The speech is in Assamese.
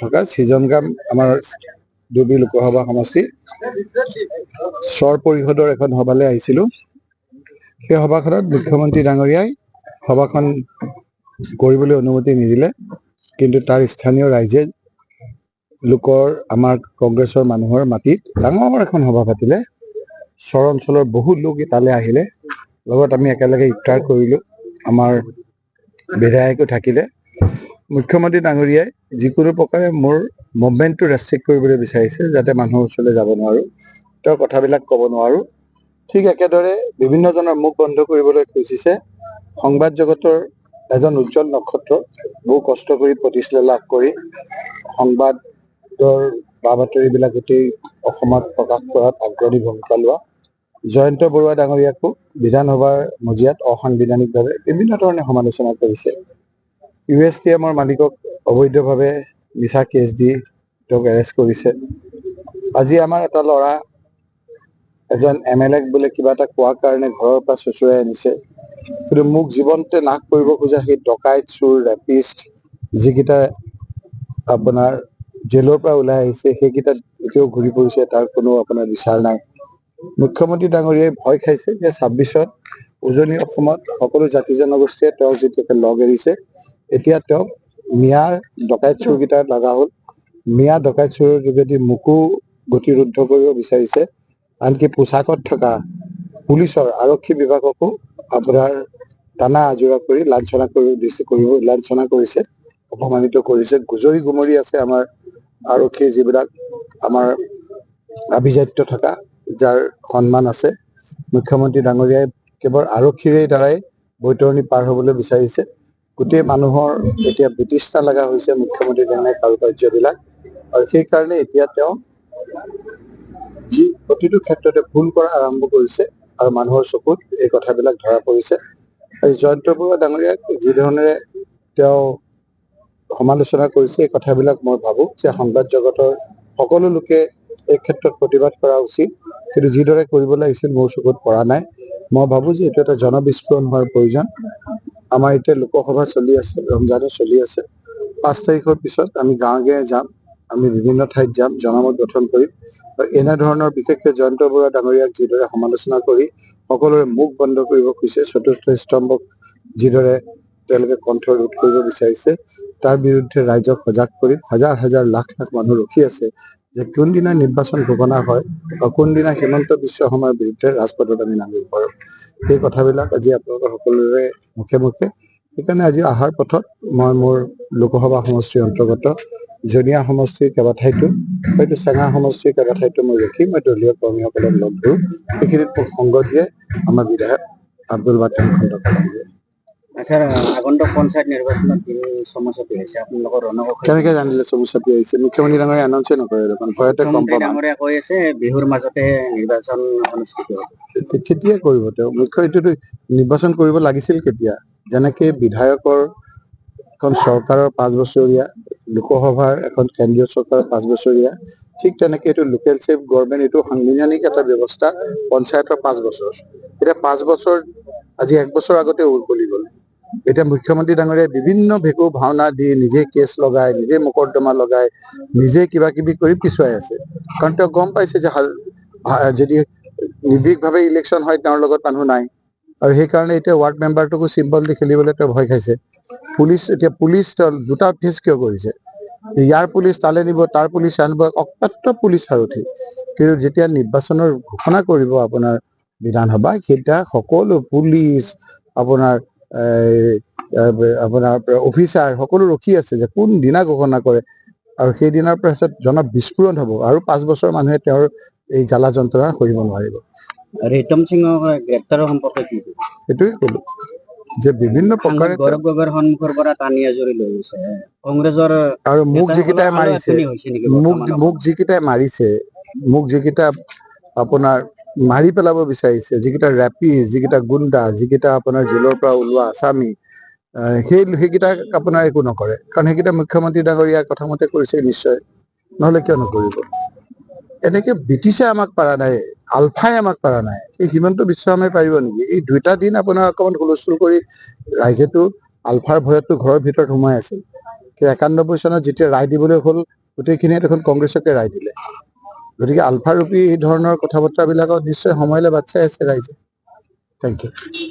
থকা সৃজনগ্ৰাম আমাৰ দুবি লোকসভা সমষ্টি স্বৰ পৰিষদৰ এখন সভালৈ আহিছিলোঁ। সেই সভাখনত মুখ্যমন্ত্ৰী ডাঙৰীয়াই সভাখন কৰিবলৈ অনুমতি নিদিলে, কিন্তু তাৰ স্থানীয় ৰাইজে লোকৰ আমাৰ কংগ্ৰেছৰ মানুহৰ মাটিত ডাঙৰ এখন সভা পাতিলে। স্বৰ অঞ্চলৰ বহু লোক তালৈ আহিলে, লগত আমি একেলগে ইফতাৰ কৰিলোঁ। আমাৰ বিধায়কো থাকিলে। মুখ্যমন্ত্ৰী ডাঙৰীয়াই যিকোনো প্ৰকাৰে মোৰ মুভমেণ্টটো ৰেষ্ট্ৰিক্ট কৰিবলৈ বিচাৰিছে, যাতে মানুহৰ ওচৰলৈ যাব নোৱাৰোঁ, তেওঁৰ কথাবিলাক ক'ব নোৱাৰোঁ। ঠিক একেদৰে বিভিন্নজনৰ মুখ বন্ধ কৰিবলৈ খুজিছে। সংবাদ জগতৰ এজন উজ্জ্বল নক্ষত্ৰ, বহু কষ্ট কৰি প্ৰতিষ্ঠা লাভ কৰি সংবাদৰ বা বাতৰিবিলাক গোটেই অসমত প্ৰকাশ কৰাত আগ্ৰণী ভূমিকা লোৱা জয়ন্ত বৰুৱা ডাঙৰীয়াকো বিধানসভাৰ মজিয়াত অসাংবিধানিকভাৱে বিভিন্ন ধৰণে সমালোচনা কৰিছে। USTMৰ মালিকক অবৈধভাৱে মিছা কেছ দি তেওঁক এৰেষ্ট কৰিছে। আজি আমাৰ এটা ল'ৰা এজন MLAক বোলে কিবা এটা কোৱাৰ কাৰণে ঘৰৰ পৰা চুচুৰাই আনিছে, কিন্তু মোক জীৱনতে নাশ কৰিব খোজা সেই ডকাইত, চোৰ, ৰেপিষ্ট যিকেইটা আপোনাৰ জেলৰ পৰা ওলাই আহিছে, সেইকেইটা এতিয়াও ঘূৰি ফুৰিছে, তাৰ কোনো আপোনাৰ বিচাৰ নাই। মুখ্যমন্ত্ৰী ডাঙৰীয়াই ভয় খাইছে যে 26ত উজনি অসমত সকলো জাতি জনগোষ্ঠীয়ে তেওঁক যেতিয়া লগ এৰিছে, এতিয়া তেওঁক মিয়াৰ ডকাইত চোৰকেইটাৰ লগা হ'ল। মিয়া ডকাইত চোৰৰ যোগেদি মোকো গতিৰোধ কৰিব বিচাৰিছে। আনকি পোছাকত থকা পুলিচৰ আৰক্ষী বিভাগকো আপোনাৰ টানা আজোৰা কৰি লাঞ্ছনা কৰিছে, অপমানিত কৰিছে। গুজৰি গুমৰি আছে আমাৰ আৰক্ষীৰ যিবিলাক আমাৰ আভিজাত্য থকা, যাৰ সন্মান আছে। মুখ্যমন্ত্ৰী ডাঙৰীয়াই কেৱল আৰক্ষীৰে দ্বাৰাই বৈতৰণি পাৰ হ'বলৈ বিচাৰিছে। গোটেই মানুহৰ এতিয়া বিতৃষ্ণা লগা হৈছে মুখ্যমন্ত্ৰী ডাঙৰীয়াৰ কাৰুকাৰ্যবিলাক, আৰু সেইকাৰণে এতিয়া তেওঁ যি প্ৰতিটো ক্ষেত্ৰতে ভুল কৰা আৰম্ভ কৰিছে, আৰু মানুহৰ চকুত এই কথাবিলাক ধৰা পৰিছে। জয়ন্ত বৰুৱা ডাঙৰীয়াক যি ধৰণেৰে তেওঁ সমালোচনা কৰিছে, এই কথাবিলাক মই ভাবোঁ যে সংবাদ জগতৰ সকলো লোকে এই ক্ষেত্ৰত প্ৰতিবাদ কৰা উচিত, কিন্তু যিদৰে কৰিব লাগিছিল মোৰ চকুত পৰা নাই। মই ভাবোঁ যে এইটো এটা জনবিস্ফোৰণ হোৱাৰ প্ৰয়োজন। আমাৰ এতিয়া লোকসভা চলি আছে, ৰমজানো চলি আছে। 5 তাৰিখৰ পিছত আমি গাঁৱে যাম, আমি বিভিন্ন ঠাইত যাম, জনমত গঠন কৰিম। আৰু এনেধৰণৰ বিশেষকৈ জয়ন্ত বৰুৱা ডাঙৰীয়াক যিদৰে সমালোচনা কৰি সকলোৰে মুখ বন্ধ কৰিব খুজিছে, চতুৰ্থ স্তম্ভক যিদৰে তেওঁলোকে কণ্ঠৰোধ কৰিব বিচাৰিছে, তাৰ বিৰুদ্ধে ৰাইজক সজাগ কৰি হাজাৰ হাজাৰ লাখ লাখ মানুহ ৰখি আছে যে কোনদিনা নিৰ্বাচন ঘোষণা হয় বা কোনদিনা হিমন্ত বিশ্ব শৰ্মাৰ বিৰুদ্ধে ৰাজপথত আমি নামিব পাৰোঁ। সেই কথাবিলাক আজি আপোনালোকৰ সকলোৰে মুখে মুখে। সেইকাৰণে আজি অহাৰ পথত মই মোৰ লোকসভা সমষ্টিৰ অন্তৰ্গত জনিয়া সমষ্টিৰ কেইবাঠাইতো, হয়তো চেঙা সমষ্টিৰ কেইবাঠাইতো মই ৰখি মই দলীয় কৰ্মীসকলক লগ ধৰোঁ। এইখিনিত মোক সংগ দিয়ে আমাৰ বিধায়ক আব্দুল বাটেন খণ্ডকাৰে। আগন্তুক পঞ্চায়ত নিৰ্বাচনত সমস্যাটো হৈছে আপোনালোকৰ কেনেকে জানিলে সমস্যাটো আহিছে? মুখ্যমন্ত্ৰী ডাঙৰীয়াই এনাউন্সে নকৰে দেখোন, ভয়তে কম পাব। ডাঙৰীয়াই কৈ আছে বিহুৰ মাজতে নিৰ্বাচন অনুষ্ঠিত হ'ব। কেতিয়া কৰিব তেওঁ? এইটোতো নিৰ্বাচন কৰিব লাগিছিল কেতিয়া? যেনেকে বিধায়কৰ এখন চৰকাৰৰ 5 বছৰীয়া, লোকসভাৰ এখন কেন্দ্ৰীয় চৰকাৰৰ 5 বছৰীয়া, ঠিক তেনেকে এইটো লোকেল চেফ গভৰ্ণমেণ্ট, এইটো সাংবিধানিক এটা ব্যৱস্থা। পঞ্চায়তৰ 5 বছৰ, এতিয়া 5 বছৰ আজি 1 বছৰ আগতে উকলি গ'ল। এতিয়া মুখ্যমন্ত্ৰী ডাঙৰীয়াই বিভিন্ন ভেকু ভাওনা দি নিজে কেছ লগাই, নিজে মোকৰ্দমা লগাই, নিজে কিবা কিবি কৰি পিছুৱাই আছে। কাৰণ তেওঁ গম পাইছে যে যদি নিৰ্ভীকভাৱে ইলেকশ্যন হয় তেওঁৰ লগত মানুহ নাই, আৰু সেইকাৰণে এতিয়া ৱাৰ্ড মেম্বাৰটোকো চিম্বল দি খেলিবলৈ তেওঁ ভয় খাইছে। পুলিচ তেওঁ দুটা ফেচ কিয় কৰিছে? ইয়াৰ পুলিচ তালৈ নিব, তাৰ পুলিচ আনিব, অকমাত্ৰ পুলিচ সাৰথি। কিন্তু যেতিয়া নিৰ্বাচনৰ ঘোষণা কৰিব আপোনাৰ বিধানসভা, সেইটা সকলো পুলিচ আপোনাৰ অফিচাৰ সকলো ৰখি আছে যে কোন দিনা ঘোষণা কৰে, আৰু সেই দিনাৰ পিছত বিস্ফোৰণ হ'ব, আৰু 5 বছৰ মানুহে তেওঁৰ এই জ্বালা যন্ত্ৰণা সহিব নোৱাৰিব। ৰিতম সিঙৰ গ্ৰেপ্তাৰৰ সম্পৰ্কে কি? সেইটোৱে ক'লো যে বিভিন্ন প্ৰকাৰে গৌৰৱ গগৈৰ সন্মুখৰ পৰা টানি আজৰি লৈ গৈছে কংগ্ৰেছৰ, আৰু মোক যিকেইটাই মাৰিছে, মোক যিকেইটা আপোনাৰ মাৰি পেলাব বিচাৰিছে, যিকেইটা ৰেপিষ্ট, যিকেইটা গুণ্ডা, যিকেইটা আপোনাৰ জেলৰ পৰা ওলোৱা আসামী, সেইকেইটাক আপোনাৰ একো নকৰে। কাৰণ সেইকেইটা মুখ্যমন্ত্ৰী ডাঙৰীয়াৰ কথা মতে কৰিছে নিশ্চয়, নহ'লে কিয় নকৰিব? এনেকে ব্ৰিটিছে আমাক পাৰা নাই আলফাই আমাক পৰা নাই, এই হিমন্ত বিশ্ব শৰ্মাই পাৰিব নেকি? এই 2টা দিন আপোনাৰ অকণমান হুলস্থুল কৰি ৰাইজেতো আলফাৰ ভয়তো ঘৰৰ ভিতৰত সোমাই আছিল। 91 চনত যেতিয়া ৰায় দিবলৈ হ'ল, গোটেইখিনিয়ে দেখোন কংগ্ৰেছকে ৰায় দিলে। গতিকে আলফাৰূপী এই ধৰণৰ কথা বতৰাবিলাকত নিশ্চয় সময়লৈ বাট চাই আছে ৰাইজে। Thank U.